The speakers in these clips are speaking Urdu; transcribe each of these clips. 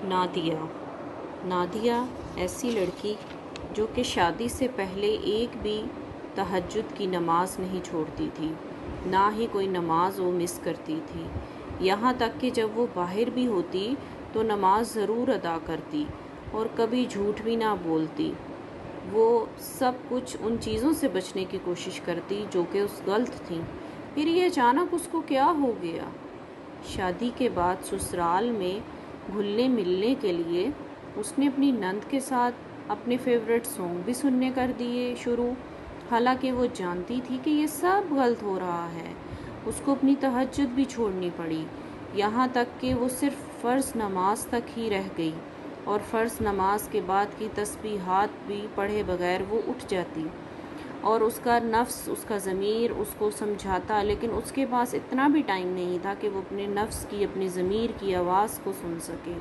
نادیہ نادیہ ایسی لڑکی جو کہ شادی سے پہلے ایک بھی تہجد کی نماز نہیں چھوڑتی تھی، نہ ہی کوئی نماز وہ مس کرتی تھی، یہاں تک کہ جب وہ باہر بھی ہوتی تو نماز ضرور ادا کرتی اور کبھی جھوٹ بھی نہ بولتی۔ وہ سب کچھ ان چیزوں سے بچنے کی کوشش کرتی جو کہ اس غلط تھیں۔ پھر یہ اچانک اس کو کیا ہو گیا؟ شادی کے بعد سسرال میں گھلنے ملنے کے لیے اس نے اپنی نند کے ساتھ اپنے فیورٹ سانگ بھی سننے کر دیے شروع، حالانکہ وہ جانتی تھی کہ یہ سب غلط ہو رہا ہے۔ اس کو اپنی تہجد بھی چھوڑنی پڑی، یہاں تک کہ وہ صرف فرض نماز تک ہی رہ گئی، اور فرض نماز کے بعد کی تسبیحات بھی پڑھے بغیر وہ اٹھ جاتی، اور اس کا نفس، اس کا ضمیر اس کو سمجھاتا، لیکن اس کے پاس اتنا بھی ٹائم نہیں تھا کہ وہ اپنے نفس کی، اپنی ضمیر کی آواز کو سن سکے۔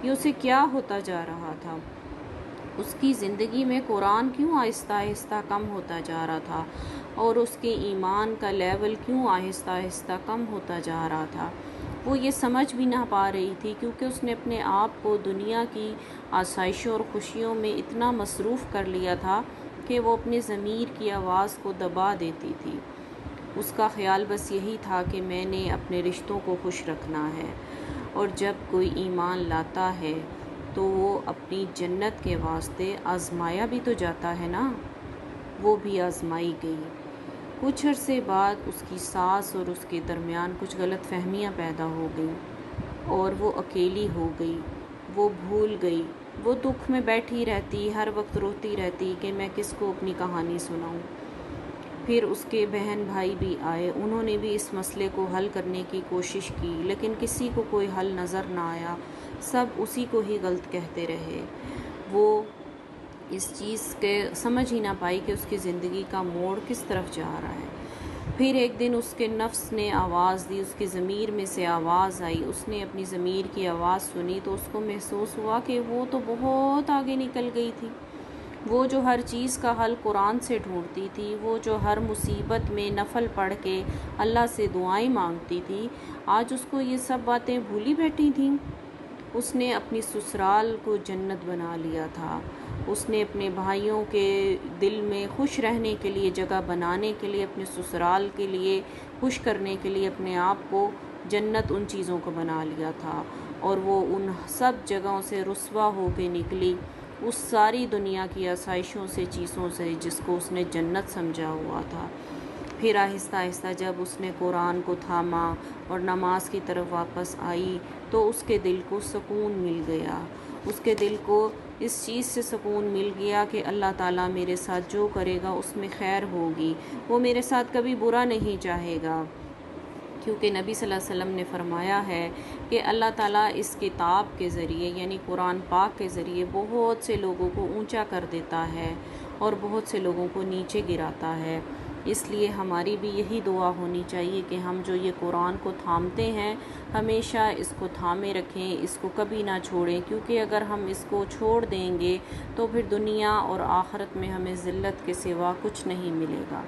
یہ اسے کیا ہوتا جا رہا تھا؟ اس کی زندگی میں قرآن کیوں آہستہ آہستہ کم ہوتا جا رہا تھا، اور اس کے ایمان کا لیول کیوں آہستہ آہستہ کم ہوتا جا رہا تھا؟ وہ یہ سمجھ بھی نہ پا رہی تھی، کیونکہ اس نے اپنے آپ کو دنیا کی آسائشوں اور خوشیوں میں اتنا مصروف کر لیا تھا کہ وہ اپنے ضمیر کی آواز کو دبا دیتی تھی۔ اس کا خیال بس یہی تھا کہ میں نے اپنے رشتوں کو خوش رکھنا ہے، اور جب کوئی ایمان لاتا ہے تو وہ اپنی جنت کے واسطے آزمایا بھی تو جاتا ہے نا۔ وہ بھی آزمائی گئی۔ کچھ عرصے بعد اس کی ساس اور اس کے درمیان کچھ غلط فہمیاں پیدا ہو گئیں، اور وہ اکیلی ہو گئی، وہ بھول گئی، وہ دکھ میں بیٹھی رہتی، ہر وقت روتی رہتی کہ میں کس کو اپنی کہانی سناؤں۔ پھر اس کے بہن بھائی بھی آئے، انہوں نے بھی اس مسئلے کو حل کرنے کی کوشش کی، لیکن کسی کو کوئی حل نظر نہ آیا، سب اسی کو ہی غلط کہتے رہے۔ وہ اس چیز کے سمجھ ہی نہ پائی کہ اس کی زندگی کا موڑ کس طرف جا رہا ہے۔ پھر ایک دن اس کے نفس نے آواز دی، اس کی ضمیر میں سے آواز آئی، اس نے اپنی ضمیر کی آواز سنی تو اس کو محسوس ہوا کہ وہ تو بہت آگے نکل گئی تھی۔ وہ جو ہر چیز کا حل قرآن سے ڈھونڈتی تھی، وہ جو ہر مصیبت میں نفل پڑھ کے اللہ سے دعائیں مانگتی تھی، آج اس کو یہ سب باتیں بھولی بیٹھی تھیں۔ اس نے اپنی سسرال کو جنت بنا لیا تھا، اس نے اپنے بھائیوں کے دل میں خوش رہنے کے لیے، جگہ بنانے کے لیے، اپنے سسرال کے لیے خوش کرنے کے لیے اپنے آپ کو جنت ان چیزوں کو بنا لیا تھا، اور وہ ان سب جگہوں سے رسوا ہو کے نکلی، اس ساری دنیا کی آسائشوں سے، چیزوں سے جس کو اس نے جنت سمجھا ہوا تھا۔ پھر آہستہ آہستہ جب اس نے قرآن کو تھاما اور نماز کی طرف واپس آئی تو اس کے دل کو سکون مل گیا، اس کے دل کو اس چیز سے سکون مل گیا کہ اللہ تعالیٰ میرے ساتھ جو کرے گا اس میں خیر ہوگی، وہ میرے ساتھ کبھی برا نہیں چاہے گا، کیونکہ نبی صلی اللہ علیہ وسلم نے فرمایا ہے کہ اللہ تعالیٰ اس کتاب کے ذریعے یعنی قرآن پاک کے ذریعے بہت سے لوگوں کو اونچا کر دیتا ہے اور بہت سے لوگوں کو نیچے گراتا ہے۔ اس لیے ہماری بھی یہی دعا ہونی چاہیے کہ ہم جو یہ قرآن کو تھامتے ہیں ہمیشہ اس کو تھامے رکھیں، اس کو کبھی نہ چھوڑیں، کیونکہ اگر ہم اس کو چھوڑ دیں گے تو پھر دنیا اور آخرت میں ہمیں ذلت کے سوا کچھ نہیں ملے گا۔